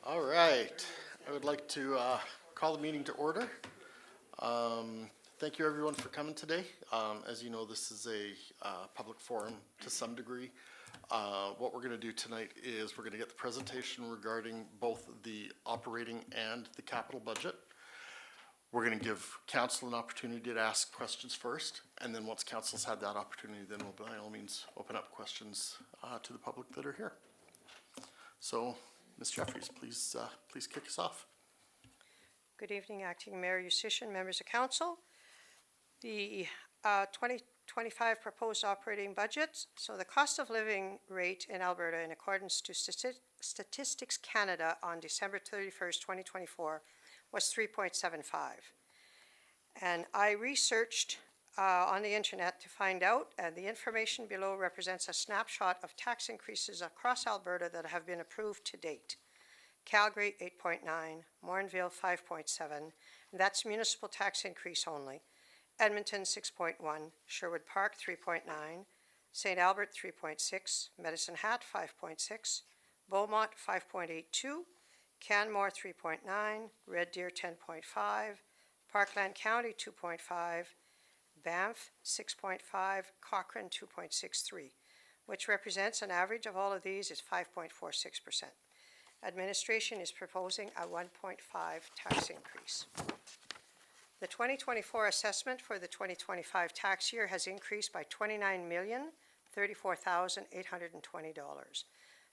All right, I would like to call the meeting to order. Thank you everyone for coming today. As you know, this is a public forum to some degree. What we're going to do tonight is we're going to get the presentation regarding both the operating and the capital budget. We're going to give council an opportunity to ask questions first, and then once council's had that opportunity, then we'll by all means open up questions to the public that are here. So, Ms. Jeffries, please kick us off. Good evening, Acting Mayor Yusishin, members of council. The 2025 proposed operating budget. So the cost of living rate in Alberta in accordance to Statistics Canada on December 31st, 2024 was 3.75. And I researched on the internet to find out, and the information below represents a snapshot of tax increases across Alberta that have been approved to date. Calgary 8.9, Morinville 5.7, and that's municipal tax increase only. Edmonton 6.1, Sherwood Park 3.9, St. Albert 3.6, Medicine Hat 5.6, Beaumont 5.82, Canmore 3.9, Red Deer 10.5, Parkland County 2.5, Banff 6.5, Cochrane 2.63, which represents an average of all of these is 5.46%. Administration is proposing a 1.5 tax increase. The 2024 assessment for the 2025 tax year has increased by $29,034,820.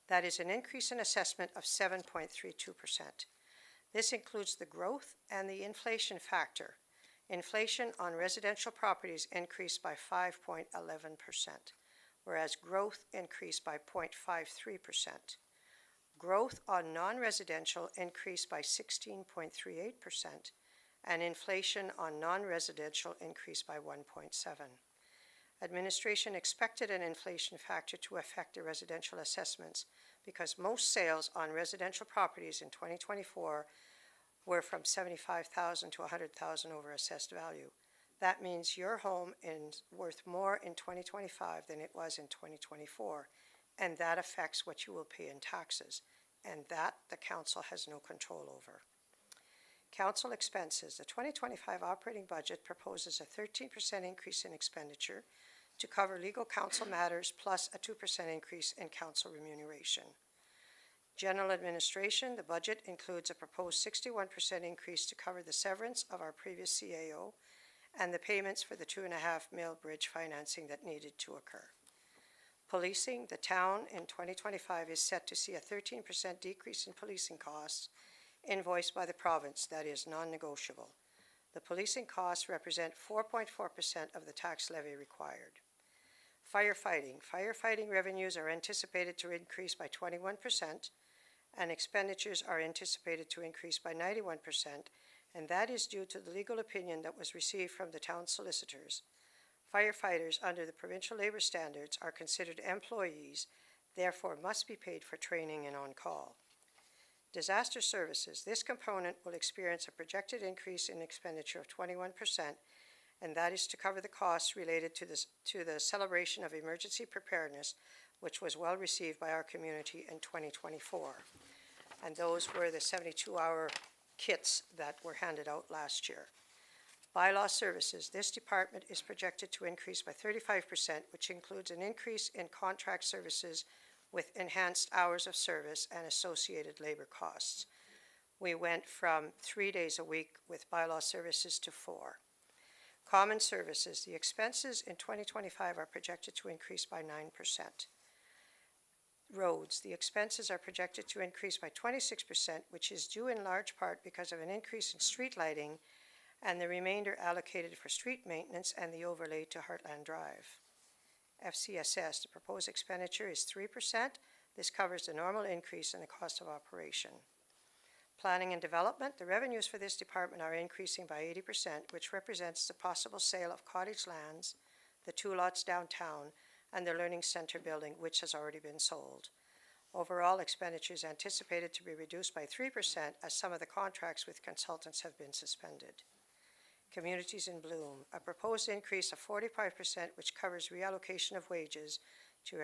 That is an increase in assessment of 7.32%. This includes the growth and the inflation factor. Inflation on residential properties increased by 5.11%, whereas growth increased by 0.53%. Growth on non-residential increased by 16.38%, and inflation on non-residential increased by 1.7%. Administration expected an inflation factor to affect the residential assessments because most sales on residential properties in 2024 were from $75,000 to $100,000 over assessed value. That means your home is worth more in 2025 than it was in 2024, and that affects what you will pay in taxes, and that the council has no control over. Council expenses. The 2025 operating budget proposes a 13% increase in expenditure to cover legal counsel matters plus a 2% increase in council remuneration. General administration. The budget includes a proposed 61% increase to cover the severance of our previous CAO and the payments for the 2.5 mil bridge financing that needed to occur. Policing. The town in 2025 is set to see a 13% decrease in policing costs invoiced by the province, that is non-negotiable. The policing costs represent 4.4% of the tax levy required. Firefighting. Firefighting revenues are anticipated to increase by 21%, and expenditures are anticipated to increase by 91%, and that is due to the legal opinion that was received from the town solicitors. Firefighters under the provincial labor standards are considered employees, therefore must be paid for training and on-call. Disaster services. This component will experience a projected increase in expenditure of 21%, and that is to cover the costs related to the celebration of emergency preparedness, which was well received by our community in 2024. And those were the 72-hour kits that were handed out last year. Bylaw services. This department is projected to increase by 35%, which includes an increase in contract services with enhanced hours of service and associated labor costs. We went from 3 days a week with bylaw services to 4. Common services. The expenses in 2025 are projected to increase by 9%. Roads. The expenses are projected to increase by 26%, which is due in large part because of an increase in street lighting and the remainder allocated for street maintenance and the overlay to Heartland Drive. FCSS. The proposed expenditure is 3%. This covers the normal increase in the cost of operation. Planning and development. The revenues for this department are increasing by 80%, which represents the possible sale of cottage lands, the 2 lots downtown, and the Learning Center building, which has already been sold. Overall expenditures anticipated to be reduced by 3% as some of the contracts with consultants have been suspended. Communities in Bloom. A proposed increase of 45%, which covers reallocation of wages to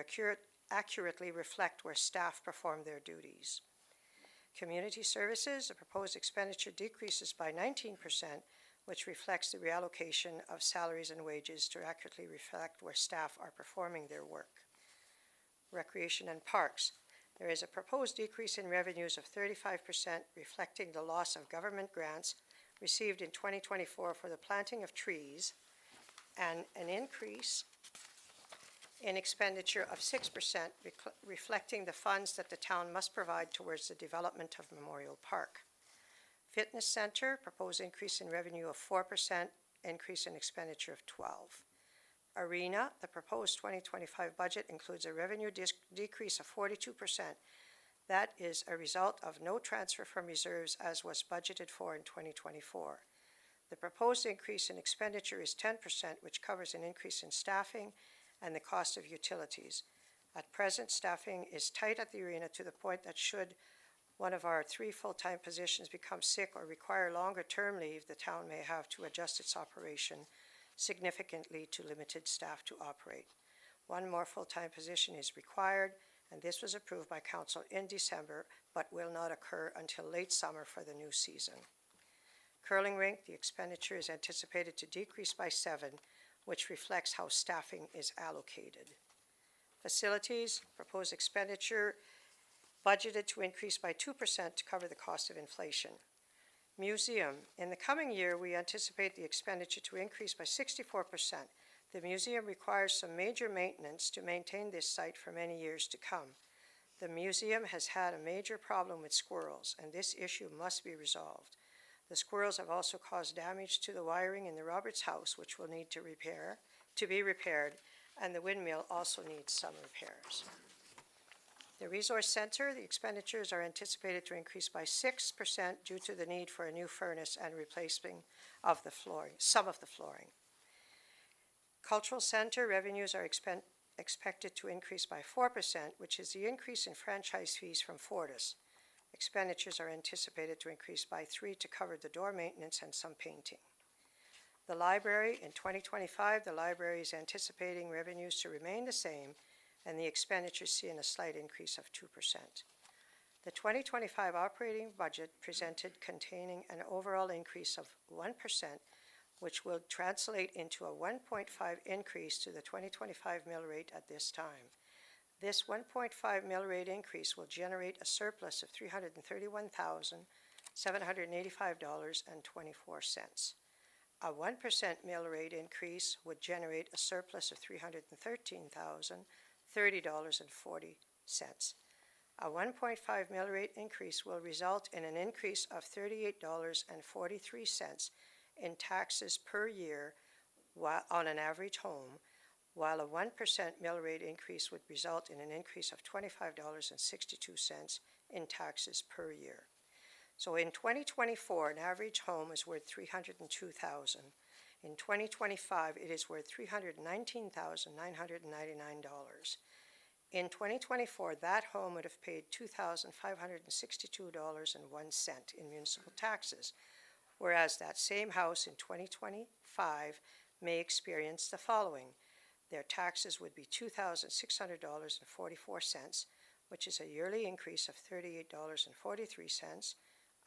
accurately reflect where staff perform their duties. Community services, the proposed expenditure decreases by 19%, which reflects the reallocation of salaries and wages to accurately reflect where staff are performing their work. Recreation and parks, there is a proposed decrease in revenues of 35%, reflecting the loss of government grants received in 2024 for the planting of trees, and an increase in expenditure of 6%, reflecting the funds that the town must provide towards the development of Memorial Park. Fitness Center, proposed increase in revenue of 4%, increase in expenditure of 12%. Arena, the proposed 2025 budget includes a revenue decrease of 42%. That is a result of no transfer from reserves as was budgeted for in 2024. The proposed increase in expenditure is 10%, which covers an increase in staffing and the cost of utilities. At present, staffing is tight at the arena to the point that should one of our 3 full-time positions become sick or require longer-term leave, the town may have to adjust its operation significantly to limited staff to operate. 1 more full-time position is required, and this was approved by council in December, but will not occur until late summer for the new season. Curling rink, the expenditure is anticipated to decrease by 7%, which reflects how staffing is allocated. Facilities, proposed expenditure budgeted to increase by 2% to cover the cost of inflation. Museum, in the coming year, we anticipate the expenditure to increase by 64%. The museum requires some major maintenance to maintain this site for many years to come. The museum has had a major problem with squirrels, and this issue must be resolved. The squirrels have also caused damage to the wiring in the Roberts house, which will need to be repaired, and the windmill also needs some repairs. The Resource Center, the expenditures are anticipated to increase by 6% due to the need for a new furnace and replacing of the flooring, some of the flooring. Cultural Center revenues are expected to increase by 4%, which is the increase in franchise fees from Fortis. Expenditures are anticipated to increase by 3% to cover the door maintenance and some painting. The library, in 2025, the library is anticipating revenues to remain the same, and the expenditures seeing a slight increase of 2%. The 2025 operating budget presented containing an overall increase of 1%, which will translate into a 1.5% increase to the 2025 mill rate at this time. This 1.5% mill rate increase will generate a surplus of $331,785.24. A 1% mill rate increase would generate a surplus of $313,030.40. A 1.5% mill rate increase will result in an increase of $38.43 in taxes per year on an average home, while a 1% mill rate increase would result in an increase of $25.62 in taxes per year. So in 2024, an average home is worth $302,000. In 2025, it is worth $319,999. In 2024, that home would have paid $2,562.01 in municipal taxes, whereas that same house in 2025 may experience the following. Their taxes would be $2,600.44, which is a yearly increase of $38.43,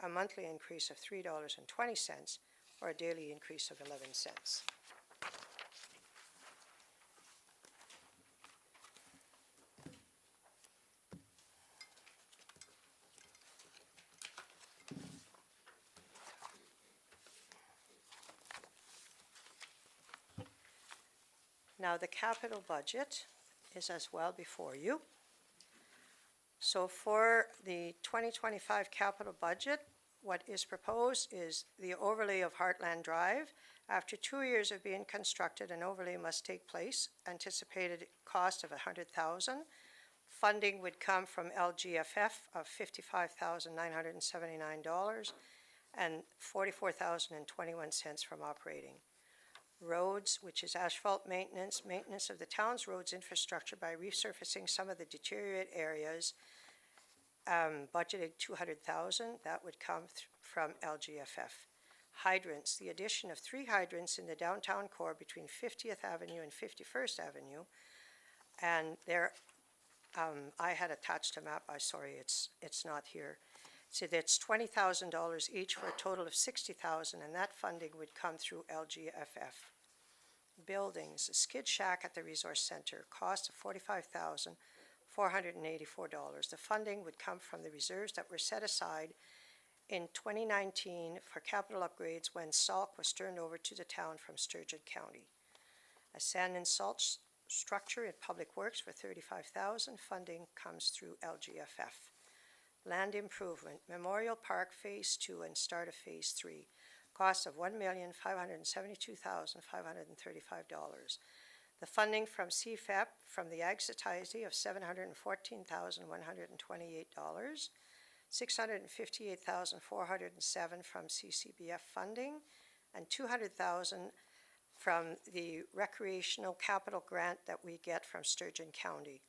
a monthly increase of $3.20, or a daily increase of 11 cents. Now, the capital budget is as well before you. So for the 2025 capital budget, what is proposed is the overlay of Heartland Drive. After 2 years of being constructed, an overlay must take place. Anticipated cost of $100,000. Funding would come from LGFF of $55,979 and $44,021 from operating. Roads, which is asphalt maintenance of the town's roads infrastructure by resurfacing some of the deteriorated areas, budgeted $200,000. That would come from LGFF. Hydrants, the addition of 3 hydrants in the downtown core between 50th Avenue and 51st Avenue, and there, I had attached a map. I'm sorry, it's not here. So that's $20,000 each for a total of $60,000, and that funding would come through LGFF. Buildings, a skid shack at the Resource Center, cost of $45,484. The funding would come from the reserves that were set aside in 2019 for capital upgrades when Salk was turned over to the town from Sturgeon County. A sand and salt structure at Public Works for $35,000. Funding comes through LGFF. Land improvement, Memorial Park Phase 2 and start of Phase 3. Cost of $1,572,535. The funding from CFEP from the Ag Society of $714,128. $658,407 from CCBF funding, and $200,000 from the recreational capital grant that we get from Sturgeon County.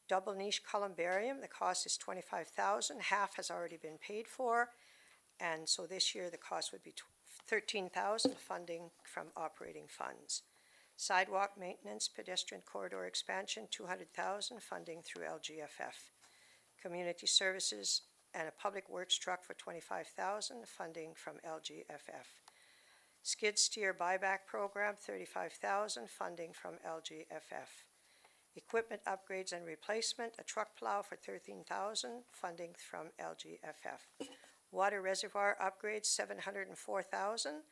Double niche columbarium, the cost is $25,000. Half has already been paid for, and so this year the cost would be $13,000, funding from operating funds. Sidewalk maintenance, pedestrian corridor expansion, $200,000, funding through LGFF. Community services and a public works truck for $25,000, funding from LGFF. Skid steer buyback program, $35,000, funding from LGFF. Equipment upgrades and replacement, a truck plow for $13,000, funding from LGFF. Water reservoir upgrades, $704,000.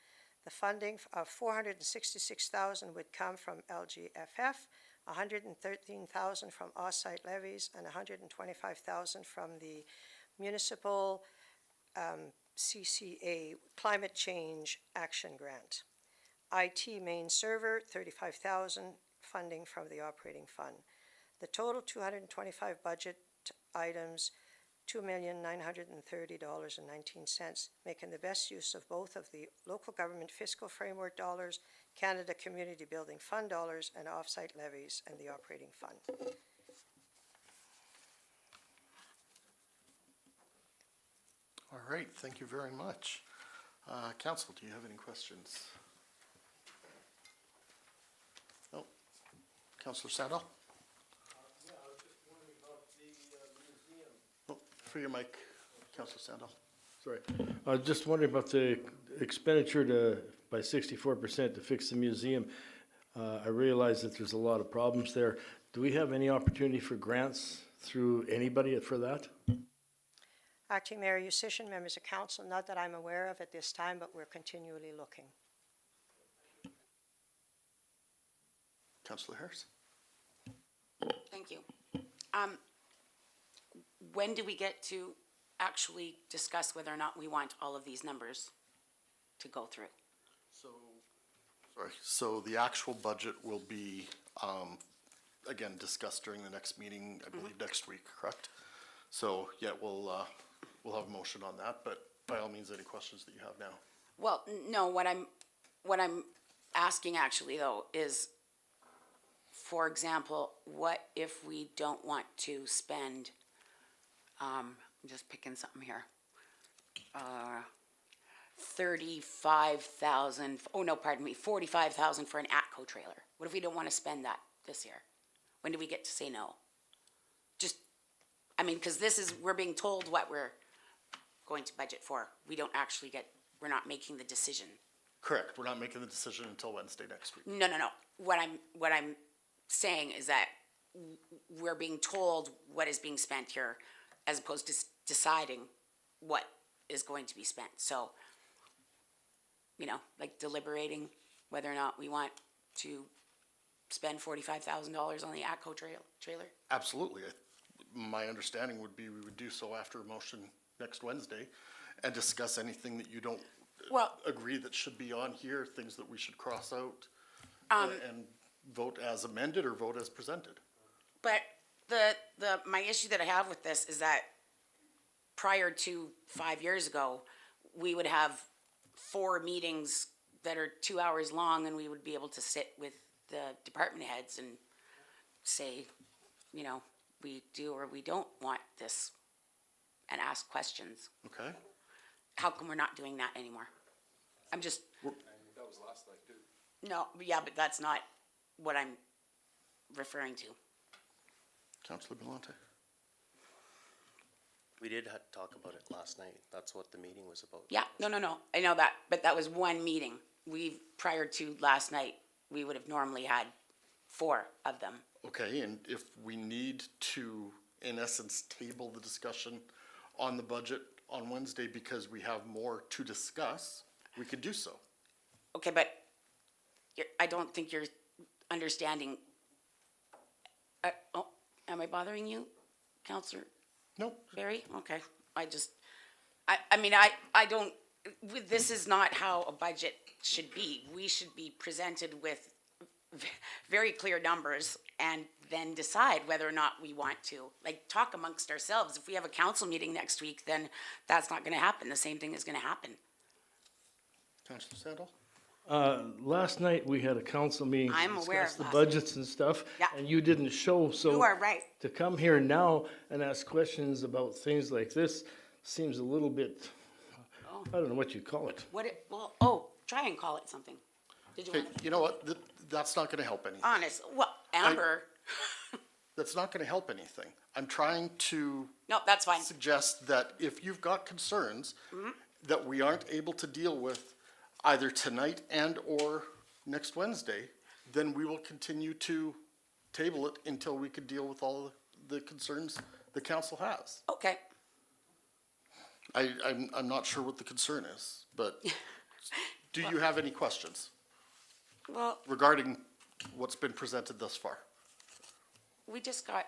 The funding of $466,000 would come from LGFF, $113,000 from off-site levies, and $125,000 from the municipal CCA Climate Change Action Grant. IT main server, $35,000, funding from the operating fund. The total 225 budget items, $2,930.19, making the best use of both of the local government fiscal framework dollars, Canada Community Building Fund dollars, and off-site levies and the operating fund. All right, thank you very much. Council, do you have any questions? No? Councillor Sandal? Yeah, I was just wondering about the museum. Oh, for your mic, Councillor Sandal. Sorry, I was just wondering about the expenditure by 64% to fix the museum. I realize that there's a lot of problems there. Do we have any opportunity for grants through anybody for that? Acting Mayor Yusishin, members of council, not that I'm aware of at this time, but we're continually looking. Councillor Harris? Thank you. When do we get to actually discuss whether or not we want all of these numbers to go through? So the actual budget will be, again, discussed during the next meeting, I believe next week, correct? So, yeah, we'll have a motion on that, but by all means, any questions that you have now? Well, no, what I'm asking actually though is, for example, what if we don't want to spend, I'm just picking something here, 35,000, oh no, pardon me, 45,000 for an ATCO trailer. What if we don't want to spend that this year? When do we get to say no? Just, I mean, because we're being told what we're going to budget for. We don't actually we're not making the decision. Correct, we're not making the decision until Wednesday next week. No. What I'm saying is that we're being told what is being spent here as opposed to deciding what is going to be spent. So, like deliberating whether or not we want to spend $45,000 on the ATCO trailer. Absolutely. My understanding would be we would do so after a motion next Wednesday and discuss anything that you don't agree that should be on here, things that we should cross out, and vote as amended or vote as presented. But my issue that I have with this is that prior to 5 years ago, we would have 4 meetings that are 2 hours long, and we would be able to sit with the department heads and say, we do or we don't want this, and ask questions. Okay? How come we're not doing that anymore? I'm just. That was last night too. No, yeah, but that's not what I'm referring to. Councillor Belmonte? We did have to talk about it last night. That's what the meeting was about. Yeah, no, I know that, but that was one meeting. Prior to last night, we would have normally had 4 of them. Okay, and if we need to, in essence, table the discussion on the budget on Wednesday because we have more to discuss, we could do so. Okay, but I don't think you're understanding. Oh, am I bothering you, Counselor No, Barry? Okay, I mean, I don't, this is not how a budget should be. We should be presented with very clear numbers and then decide whether or not we want to, like, talk amongst ourselves. If we have a council meeting next week, then that's not gonna happen. The same thing is gonna happen. Councillor Sandal? Last night, we had a council meeting. to I'm aware discuss of the last- budgets and stuff. Yeah. And you didn't show, so. You are right. To come here now and ask questions about things like this seems a little bit, I don't know what you call it. Try and call it something. Did you Okay, want, you know what, that's not gonna help anything. honest, well, Amber, That's not gonna help anything. I'm trying to no, that's fine. suggest that if you've got concerns that we aren't able to deal with either tonight and/or next Wednesday, then we will continue to table it until we can deal with all the concerns the council has. Okay, I'm not sure what the concern is, but do you have any questions well, regarding what's been presented thus far? we just got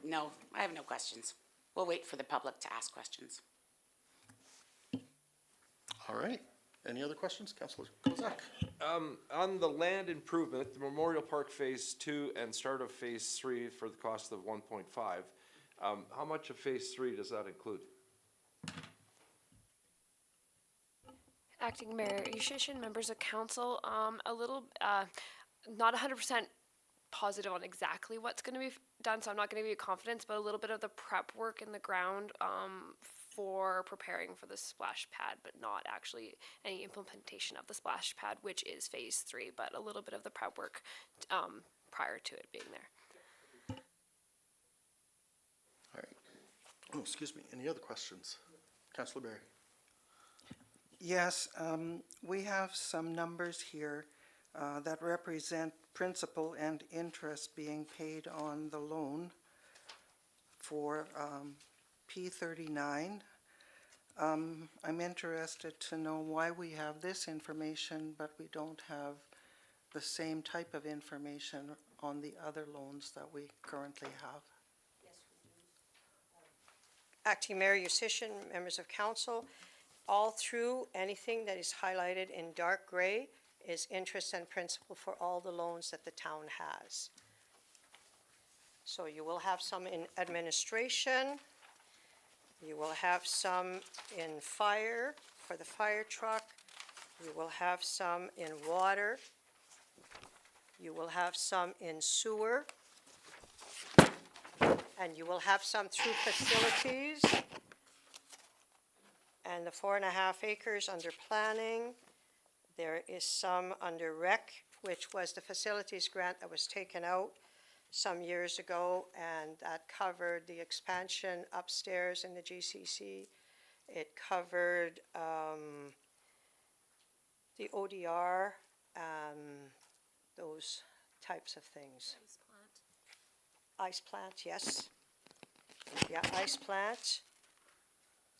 no, I have no questions. We'll wait for the public to ask questions. All right. Any other questions, Councilor Kozak? On the land improvement, the Memorial Park Phase 2 and start of Phase 3 for the cost of 1.5, how much of Phase 3 does that include? Acting Mayor Yushishin, members of council, not 100% positive on exactly what's going to be done, so I'm not going to give you confidence, but a little bit of the prep work in the ground for preparing for the splash pad, but not actually any implementation of the splash pad, which is phase 3, but a little bit of the prep work prior to it being there. All right. Oh, excuse me. Any other questions? Councilor Barry? Yes, we have some numbers here that represent principal and interest being paid on the loan for P39. I'm interested to know why we have this information, but we don't have the same type of information on the other loans that we currently have. Acting Mayor Yushishin, members of council, all through anything that is highlighted in dark gray is interest and principal for all the loans that the town has. So you will have some in administration, you will have some in fire, for the fire truck, you will have some in water, you will have some in sewer, and you will have some through facilities, and the 4.5 acres under planning. There is some under rec, which was the facilities grant that was taken out some years ago, and that covered the expansion upstairs in the GCC. It covered the ODR, those types of things. Ice plant, yes. Yeah, ice plant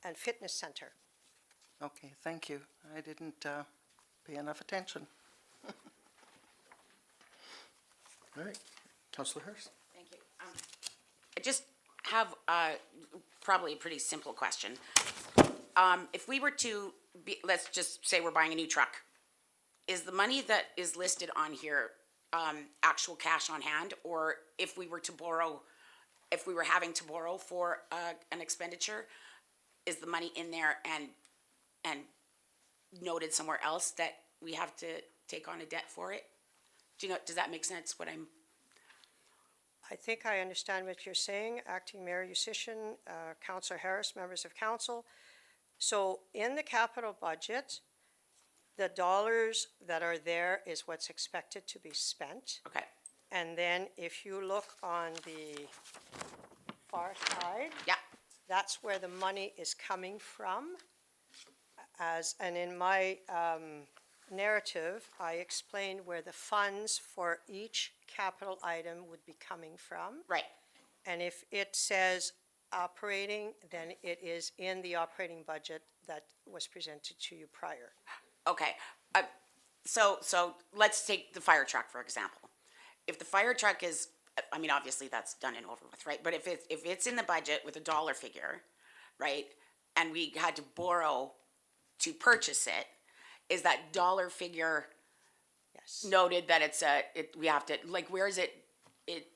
and fitness center. Okay, thank you. I didn't pay enough attention. All right. Councilor Harris? Thank you. I just have probably a pretty simple question. If we were to let's just say we're buying a new truck, is the money that is listed on here actual cash on hand, or if we were to borrow, if we were having to borrow for an expenditure, is the money in there and noted somewhere else that we have to take on a debt for it? Do you know, does that make sense, what I'm? I think I understand what you're saying, Acting Mayor Yushishin, Councillor Harris, members of council. So in the capital budget, the dollars that are there is what's expected to be spent. Okay, And then if you look on the far side, yeah, That's where the money is coming from. And in my narrative, I explained where the funds for each capital item would be coming from. Right. And if it says operating, then it is in the operating budget that was presented to you prior. Okay, so let's take the fire truck, for example. If the fire truck is, I mean, obviously that's done and over with, right? But if it's in the budget with a dollar figure, right, and we had to borrow to purchase it, is that dollar figure Yes. noted that we have to, like, where is it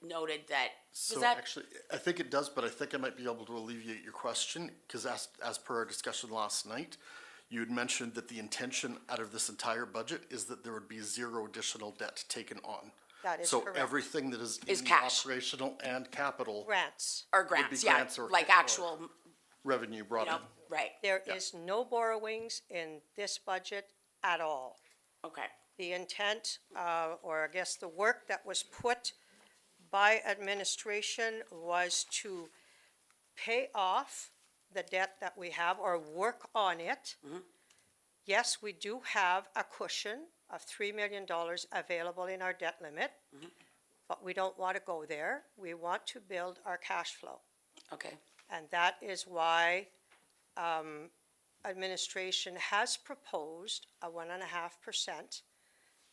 noted that, So does that, actually, I think it does, but I think I might be able to alleviate your question, because as per our discussion last night, you had mentioned that the intention out of this entire budget is that there would be zero additional debt taken on. That is So correct. everything that is Is in the cash. operational and capital Grants. or grants, yeah, grants or- like or- actual, revenue you brought know, in. right, There is no borrowings in this budget at all. okay, The intent, or I guess the work that was put by administration was to pay off the debt that we have or work on it. Yes, we do have a cushion of $3 million available in our debt limit, but we don't want to go there. We want to build our cash flow. okay. And that is why administration has proposed a 1.5%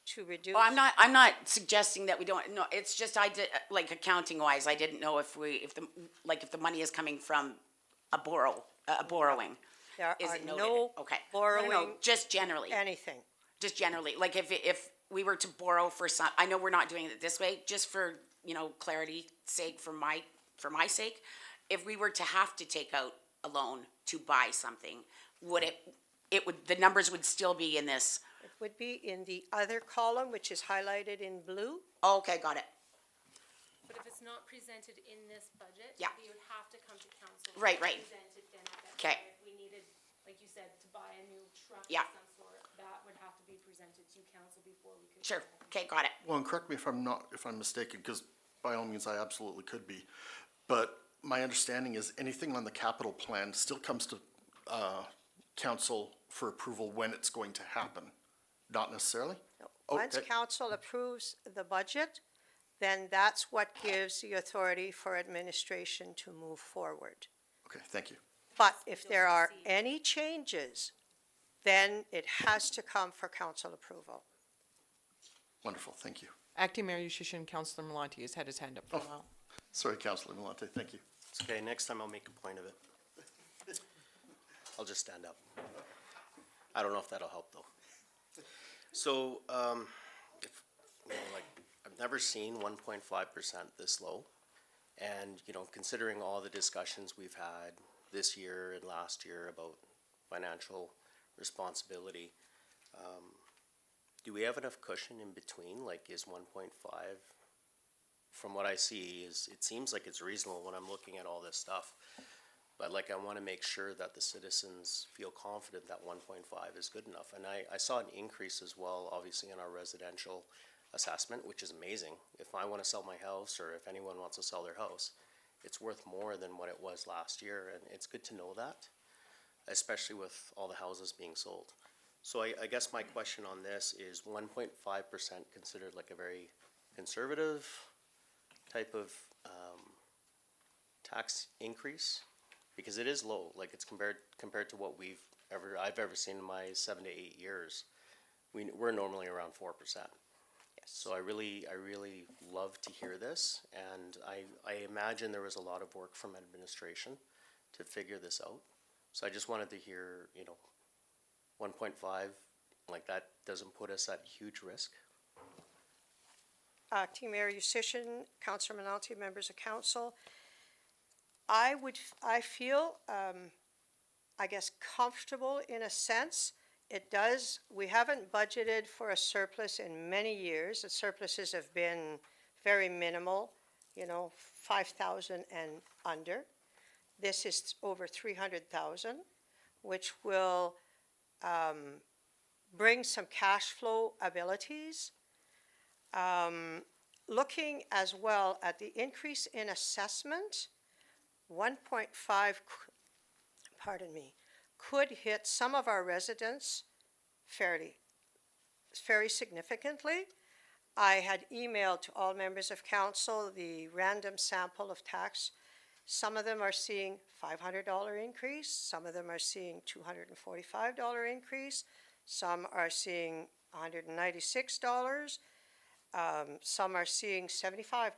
to reduce. Well, I'm not suggesting that we don't, no, it's just I did, like accounting wise, I didn't know if the money is coming from a borrowing. There Is are it noted? no Okay. borrowing No, just generally, anything. just generally, like if we were to borrow for some, I know we're not doing it this way, just for, clarity's sake, for my sake, if we were to have to take out a loan to buy something, the numbers would still be in this. It would be in the other column, which is highlighted in blue. Oh, okay, got it. But if it's not presented in this budget, Yeah. you would have to come to council. to Right. present it then at that Okay. time. If we needed, like you said, to buy a new truck Yeah. of some sort, that would have to be presented to council before we could. Sure, okay, got it. Well, and correct me if I'm mistaken, because by all means, I absolutely could be. But my understanding is anything on the capital plan still comes to council for approval when it's going to happen, not necessarily? Once Okay. council approves the budget, then that's what gives the authority for administration to move forward. Okay, thank you. But if there are any changes, then it has to come for council approval. Wonderful, thank you. Acting Mayor Yushishin, Councillor Malonte has had his hand up for a while. Sorry, Councilor Malante, thank you. It's okay, next time I'll make a point of it. I'll just stand up. I don't know if that'll help, though. So, I've never seen 1.5% this low. And, considering all the discussions we've had this year and last year about financial responsibility, do we have enough cushion in between? Like, is 1.5, from what I see, it seems like it's reasonable when I'm looking at all this stuff. But like, I want to make sure that the citizens feel confident that 1.5 is good enough. And I saw an increase as well, obviously, in our residential assessment, which is amazing. If I want to sell my house, or if anyone wants to sell their house, it's worth more than what it was last year. And it's good to know that, especially with all the houses being sold. So I guess my question on this is 1.5% considered like a very conservative type of tax increase? Because it is low, like it's compared to what I've ever seen in my 7 to 8 years. We're normally around 4%. Yes. So I really love to hear this, and I imagine there was a lot of work from administration to figure this out. So I just wanted to hear, 1.5, like that doesn't put us at huge risk. Acting Mayor Yushishin, Councillor Minalti, members of council, I feel, I guess, comfortable in a sense. We haven't budgeted for a surplus in many years. The surpluses have been very minimal, 5,000 and under. This is over 300,000, which will bring some cash flow abilities. Looking as well at the increase in assessment, 1.5 pardon me, could hit some of our residents very significantly. I had emailed to all members of council the random sample of tax. Some of them are seeing $500 increase, some of them are seeing $245 increase, some are seeing $196, some are seeing $75.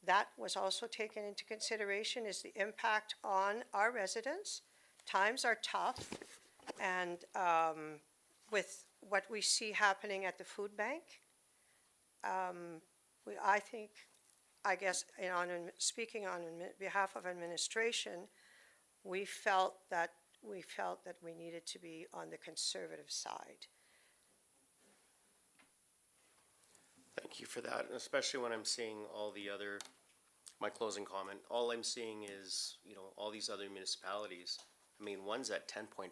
That was also taken into consideration, is the impact on our residents. Times are tough, and with what we see happening at the food bank, I guess, speaking on behalf of administration, we felt that we needed to be on the conservative side. Thank you for that, and especially when I'm seeing all the other, my closing comment, all I'm seeing is, all these other municipalities. I mean, one's at 10.5%,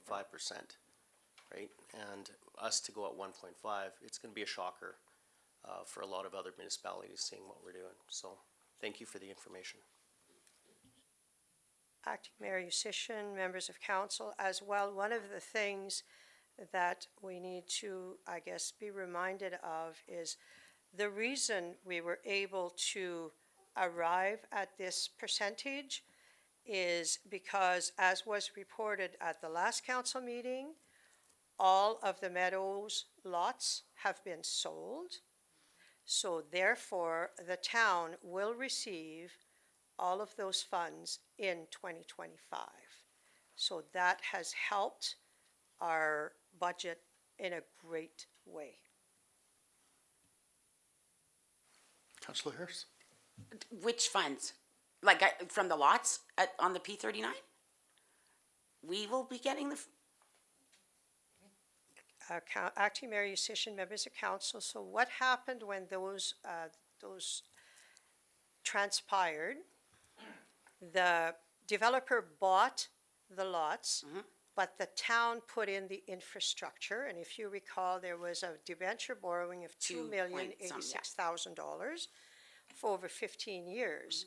right? And us to go at 1.5, it's gonna be a shocker for a lot of other municipalities seeing what we're doing. So, thank you for the information. Acting Mayor Yusichyn, members of council, as well, one of the things that we need to, I guess, be reminded of is the reason we were able to arrive at this percentage is because, as was reported at the last council meeting, all of the Meadows lots have been sold. So therefore, the town will receive all of those funds in 2025. So that has helped our budget in a great way. Councillor Harris? Which funds? Like from the lots on the P39? We will be getting the. Acting Mayor Yusichyn, members of council, so what happened when those transpired? The developer bought the lots, but the town put in the infrastructure, and if you recall, there was a debenture borrowing of $2,086,000 for over 15 years.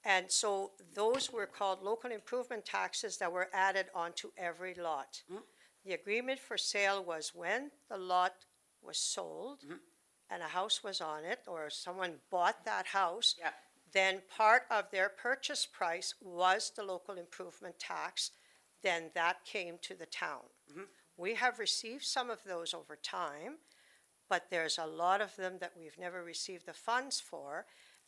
And so those were called local improvement taxes that were added onto every lot. The agreement for sale was when the lot was sold and a house was on it, or someone bought that house, then part of their purchase price was the local improvement tax, then that came to the town. We have received some of those over time, but there's a lot of them that we've never received the funds for.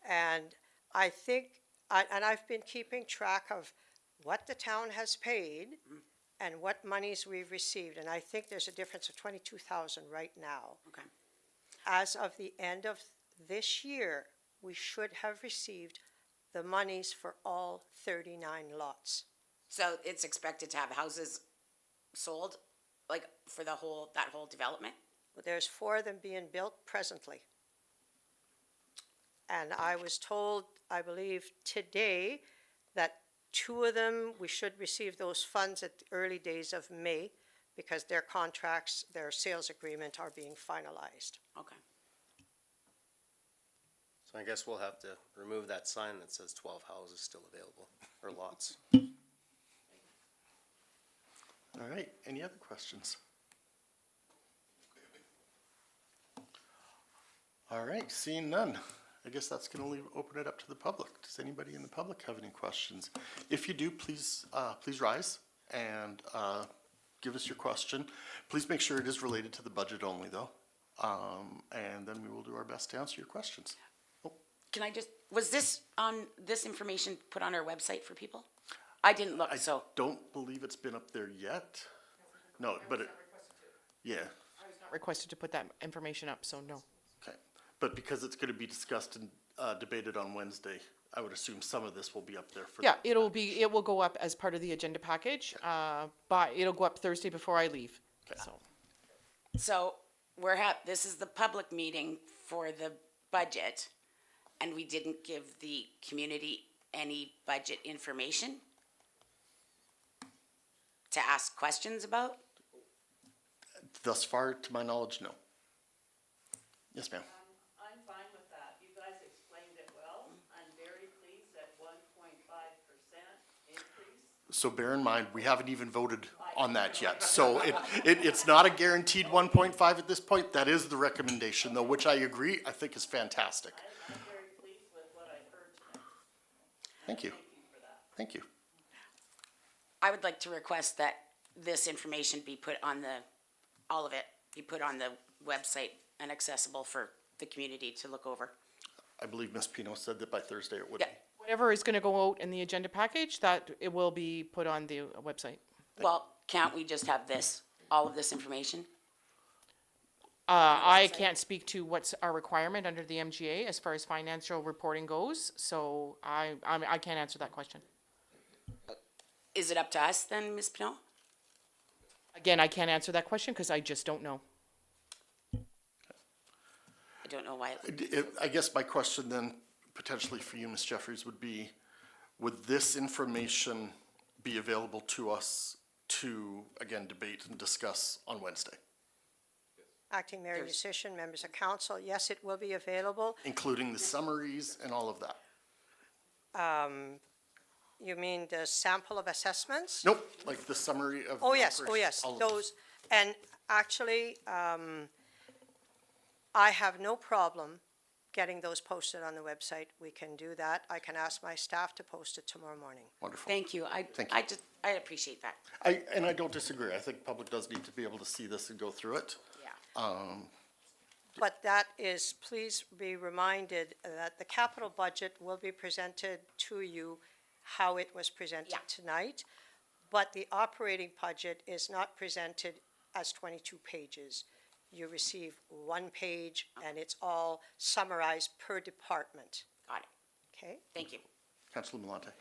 And I think, and I've been keeping track of what the town has paid and what monies we've received, and I think there's a difference of $22,000 right now. Okay. As of the end of this year, we should have received the monies for all 39 lots. So it's expected to have houses sold, like for that whole development? But there's 4 of them being built presently. And I was told, I believe today, that 2 of them, we should receive those funds at the early days of May because their contracts, their sales agreement are being finalized. Okay. So I guess we'll have to remove that sign that says 12 houses still available, or lots. All right, any other questions? All right, seeing none, I guess that's gonna open it up to the public. Does anybody in the public have any questions? If you do, please rise and give us your question. Please make sure it is related to the budget only, though. And then we will do our best to answer your questions. Can I just, was this information put on our website for people? I didn't look, so. Don't believe it's been up there yet. No, but yeah, I was not requested to put that information up, so no. okay. But because it's gonna be discussed and debated on Wednesday, I would assume some of this will be up there for. Yeah, it will go up as part of the agenda package, but it'll go up Thursday before I leave, so. So this is the public meeting for the budget, and we didn't give the community any budget information to ask questions about? Thus far, to my knowledge, no. Yes, ma'am. I'm fine with that. You guys explained it well. I'm very pleased at 1.5% increase. So bear in mind, we haven't even voted on that yet. So it's not a guaranteed 1.5 at this point. That is the recommendation, though, which I agree, I think is fantastic. I'm very pleased with what I heard tonight. Thank you. Thank you for that. Thank you. I would like to request that this information be put on all of it, be put on the website and accessible for the community to look over. I believe Ms. Pino said that by Thursday it would Yeah. be. Whatever is gonna go out in the agenda package, that it will be put on the website. Well, can't we just have all of this information? I can't speak to what's our requirement under the MGA as far as financial reporting goes, so I can't answer that question. Is it up to us then, Ms. Pinot? Again, I can't answer that question because I just don't know. I don't know why. I guess my question then, potentially for you, Ms. Jeffries, would be, would this information be available to us to, again, debate and discuss on Wednesday, Acting Mayor Musician, members of council, yes, it will be available. including the summaries and all of that? You mean the sample of assessments? Nope, like the summary of. Oh, the yes, operation, all of it. those, and actually, I have no problem getting those posted on the website. We can do that. I can ask my staff to post it tomorrow morning. Wonderful. Thank you. Thank you. I appreciate that. And I don't disagree. I think public does need to be able to see this and go through it. Yeah. But that is, please be reminded that the capital budget will be presented to you how it was presented Yeah. tonight. But the operating budget is not presented as 22 pages. You receive one page and it's all summarized per department, Got it. okay? Thank you. Councilor Malante.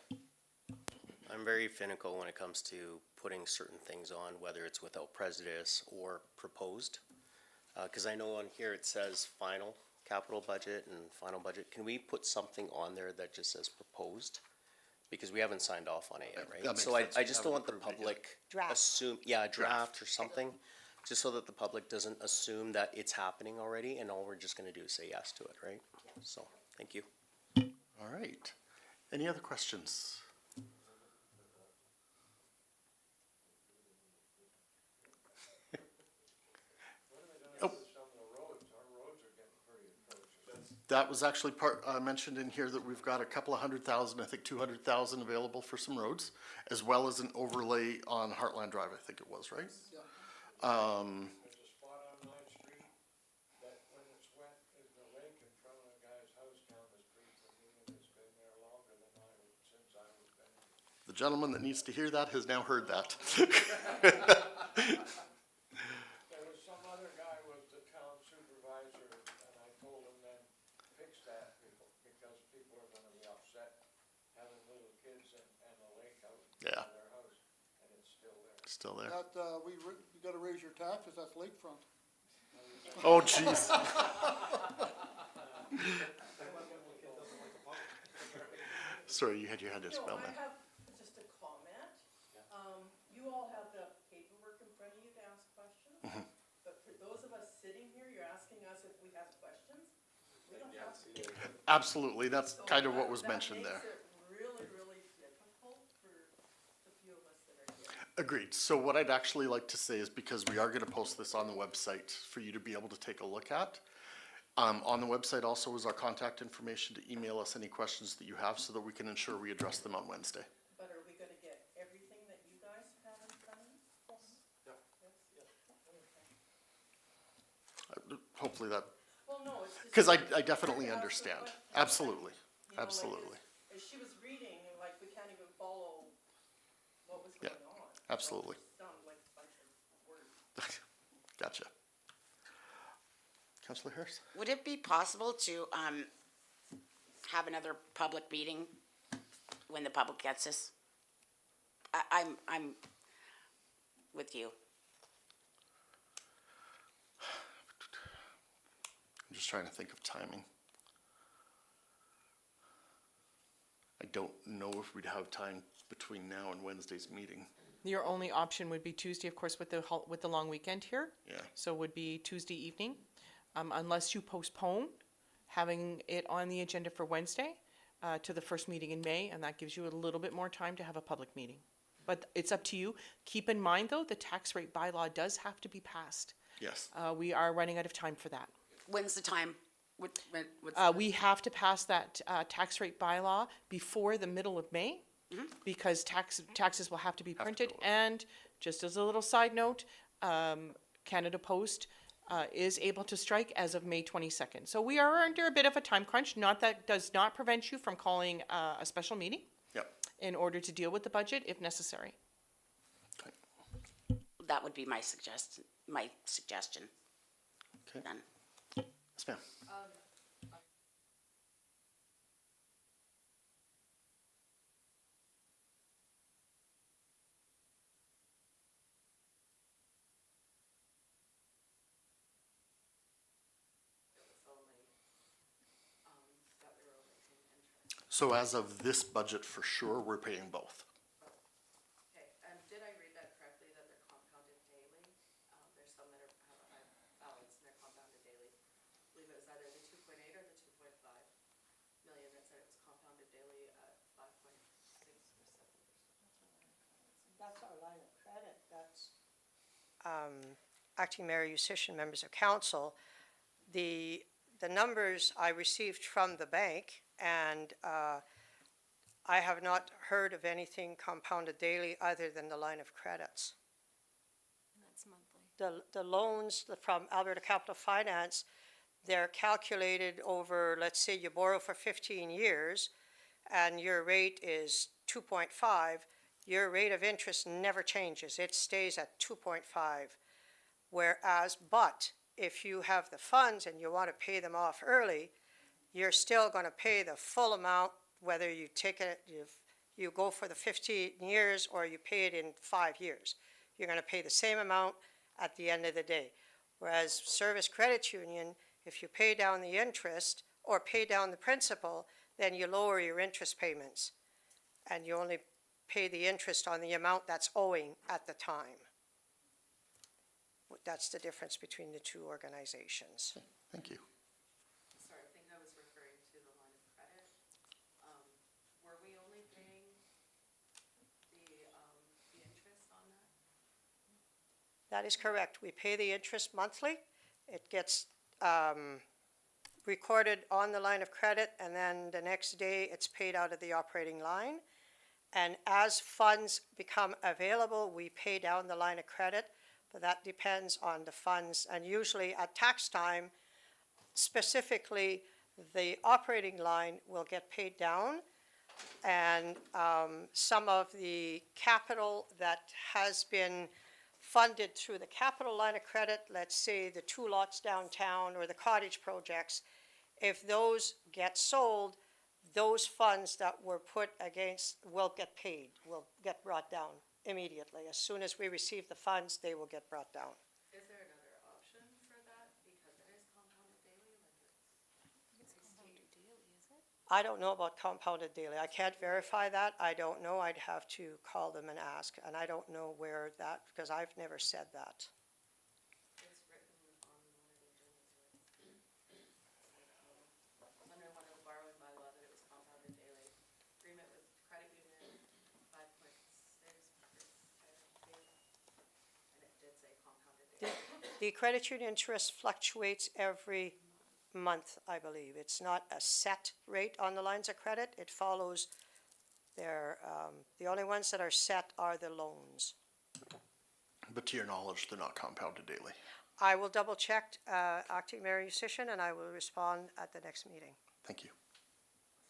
I'm very finical when it comes to putting certain things on, whether it's without prejudice or proposed. Because I know on here it says final capital budget and final budget. Can we put something on there that just says proposed? Because we haven't signed off on it yet, right? That makes So sense. I We just don't want the haven't approved it yet. public Draft. assume, yeah, a draft or something, just so that the public doesn't assume that it's happening already and all we're just gonna do is say yes to it, right? So, thank you. All right. Any other questions? Oh. That was actually mentioned in here that we've got a couple of 100,000, I think 200,000 available for some roads, as well as an overlay on Heartland Drive, I think it was, right? There's a spot on Ninth Street that when it's wet is the lake in front of the guy's house down the street from me, and it's been there longer than since I was been. The gentleman that needs to hear that has now heard that. There was some other guy was the town supervisor, and I told him then, fix that, because people are gonna be upset having little kids and the lake out in front Yeah. of their house, and it's still there. Still there. That, you gotta raise your taxes, that's lakefront. Oh, jeez. Sorry, you had your hand up, No, Spellman. I have just a comment. You all have the paperwork in front of you to ask questions. Mm-hmm. But for those of us sitting here, you're asking us if we have questions. We don't have to. Absolutely, that's So kind of what that- was mentioned there. That makes it really, really difficult for the few of us that are here. Agreed. So what I'd actually like to say is, because we are gonna post this on the website for you to be able to take a look at. On the website also is our contact information to email us any questions that you have so that we can ensure we address them on Wednesday. But are we gonna get everything that you guys have in front of you? Okay. Hopefully that, Well, no, it's just. because I definitely Ask the understand. question. Absolutely, You know, like, absolutely. As she was reading, and like, we can't even follow what was Yeah, going on. absolutely. It sounded like a bunch of words. Gotcha. Councilor Harris? Would it be possible to have another public meeting when the public gets this? I'm with you. I'm just trying to think of timing. I don't know if we'd have time between now and Wednesday's meeting. Your only option would be Tuesday, of course, with the long weekend here. Yeah. So would be Tuesday evening, unless you postpone having it on the agenda for Wednesday to the first meeting in May, and that gives you a little bit more time to have a public meeting. but it's up to you. Keep in mind, though, the tax rate bylaw does have to be passed. Yes. We are running out of time for that. When's the time? What's We have to pass that tax rate bylaw before the middle of May, because taxes will have to be printed. And just as a little side note, Canada Post is able to strike as of May 22nd. So we are under a bit of a time crunch. Not that does not prevent you from calling a special meeting Yep. in order to deal with the budget if necessary. That would be my suggestion. Okay. Then. Yes, ma'am. So as of this budget, for sure, we're paying both. Okay, and did I read that correctly, that they're compounded daily? There's some that have a high balance and they're compounded daily. I believe it was either the 2.8 or the 2.5 million that said it was compounded daily at 5.6 or 7%. That's our line of credit, that's. Acting Mayor Musician, members of council, the numbers I received from the bank, and I have not heard of anything compounded daily other than the line of credits. That's monthly. The loans from Alberta Capital Finance, they're calculated over, let's say you borrow for 15 years, and your rate is 2.5, your rate of interest never changes. It stays at 2.5. Whereas, but if you have the funds and you want to pay them off early, you're still going to pay the full amount, whether you take it, you go for the 15 years or you pay it in 5 years. You're going to pay the same amount at the end of the day. Whereas Service Credit Union, if you pay down the interest or pay down the principal, then you lower your interest payments. And you only pay the interest on the amount that's owing at the time. That's the difference between the two organizations. Thank you. Sorry, I think I was referring to the line of credit. Were we only paying the interest on that? That is correct. We pay the interest monthly. It gets recorded on the line of credit, and then the next day it's paid out of the operating line. And as funds become available, we pay down the line of credit, but that depends on the funds. And usually at tax time, specifically, the operating line will get paid down, and some of the capital that has been funded through the capital line of credit, let's say the 2 lots downtown or the cottage projects, if those get sold, those funds that were put against will get paid, will get brought down immediately. As soon as we receive the funds, they will get brought down. Is there another option for that, because it is compounded daily, It's compounded daily, is it? I don't know about compounded daily. I can't verify that. I don't know. I'd have to call them and ask, and I don't know where that, because I've never said that. it's written on one of the agendas. Under one of the borrowing bylaw that it was compounded daily. Agreement with credit union, 5.6%, and it did say compounded daily. The credit union interest fluctuates every month, I believe. It's not a set rate on the lines of credit. It follows their, the only ones that are set are the loans. But to your knowledge, they're not compounded daily. I will double check, Acting Mayor Musician, and I will respond at the next meeting. Thank you.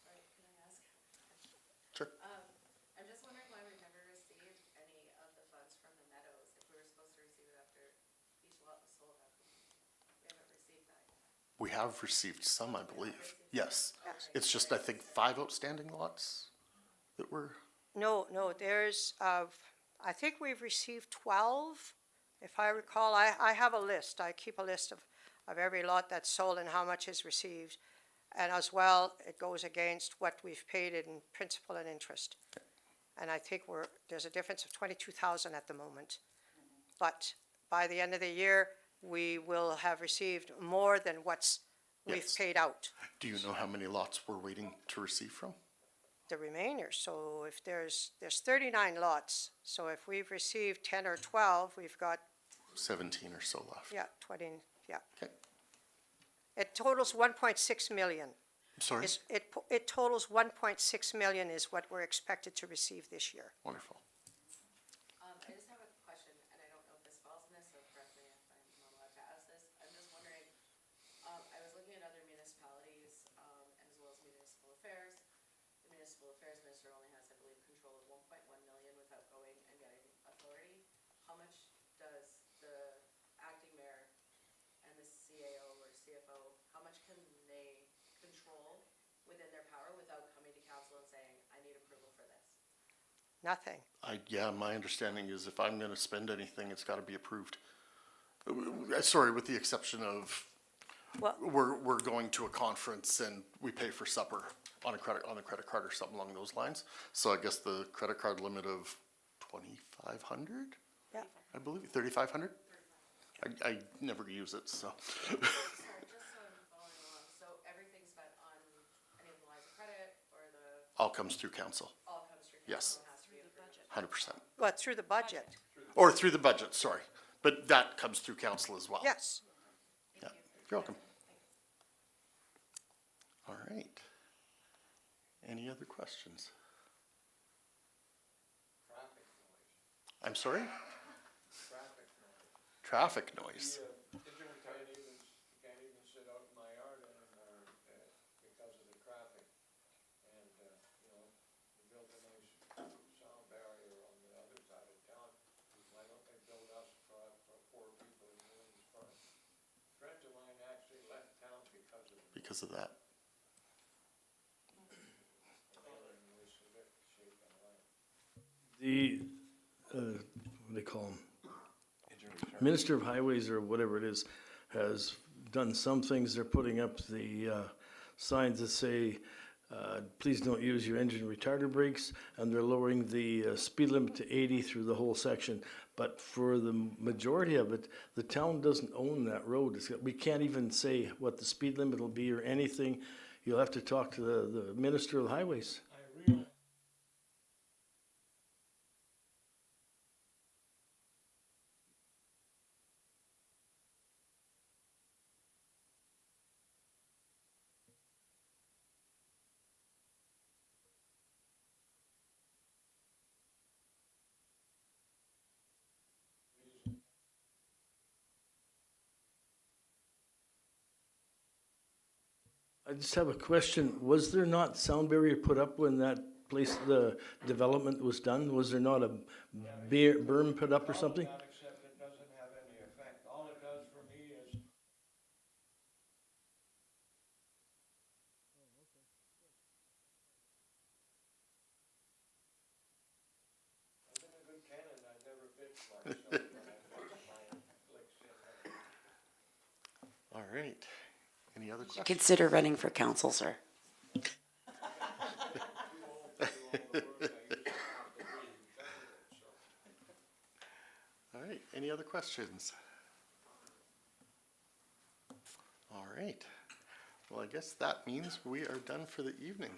Sorry, can I ask? Sure. I'm just wondering why we've never received any of the funds from the Meadows, if we were supposed to receive it after each lot was sold. We haven't received that yet. We have received some, I believe. Yes. Yes. It's just, I think, 5 outstanding lots that were, No, there's, I think we've received 12, if I recall. I have a list. I keep a list of every lot that's sold and how much is received. And as well, it goes against what we've paid in principal and interest. And I think there's a difference of 22,000 at the moment. But by the end of the year, we will have received more than we've Yes. paid out. do you know how many lots we're waiting to receive from? the remainder. So if there's 39 lots, so if we've received 10 or 12, we've got, 17 or so left. yeah, 20, yeah. Okay, It totals 1.6 million. sorry, It totals 1.6 million is what we're expected to receive this year. wonderful. I just have a question, and I don't know if this falls in this, so correct me if I'm not allowed to ask this. I'm just wondering, I was looking at other municipalities, as well as municipal affairs. The municipal affairs minister only has, I believe, control of 1.1 million without going and getting authority. How much does the acting mayor and the CAO or CFO, how much can they control within their power without coming to council and saying, I need approval for this? Nothing. Yeah, my understanding is if I'm gonna spend anything, it's gotta be approved. Sorry, with the exception of, Well- we're going to a conference and we pay for supper on a credit card or something along those lines. So I guess the credit card limit of 2,500, Yeah. I believe, 3,500? I never use it, so. Sorry, just so I'm following along, so everything's spent on any of the lines of credit or the, All comes through council, all comes through Yes. council and has to be approved? 100%. Well, through the budget, Or through the budget, sorry. But that comes through council as well. yes. Yeah, you're welcome. All right. Any other questions? Traffic noise, I'm sorry? traffic noise. Traffic noise. Can't even sit out in my yard anymore, because of the traffic. And, you know, they built a nice sound barrier on the other side of town. Why don't they build us for poor people in Williamsburg? Friends of mine actually left town because of it. Because of that. The, what do they call him? Minister of Highways or whatever it is, has done some things. They're putting up the signs that say, please don't use your engine retarder brakes, and they're lowering the speed limit to 80 through the whole section. But for the majority of it, the town doesn't own that road. We can't even say what the speed limit will be or anything. You'll have to talk to the Minister of Highways. I realize. I just have a question. Was there not sound barrier put up when that place, the development was done? Was there not a berm put up or something? Not except it doesn't have any effect. All it does for me is. I've been a good tenant, I've never bitched myself. All right. Any other questions? Consider running for council, sir. All right, any other questions? All right. Well, I guess that means we are done for the evening.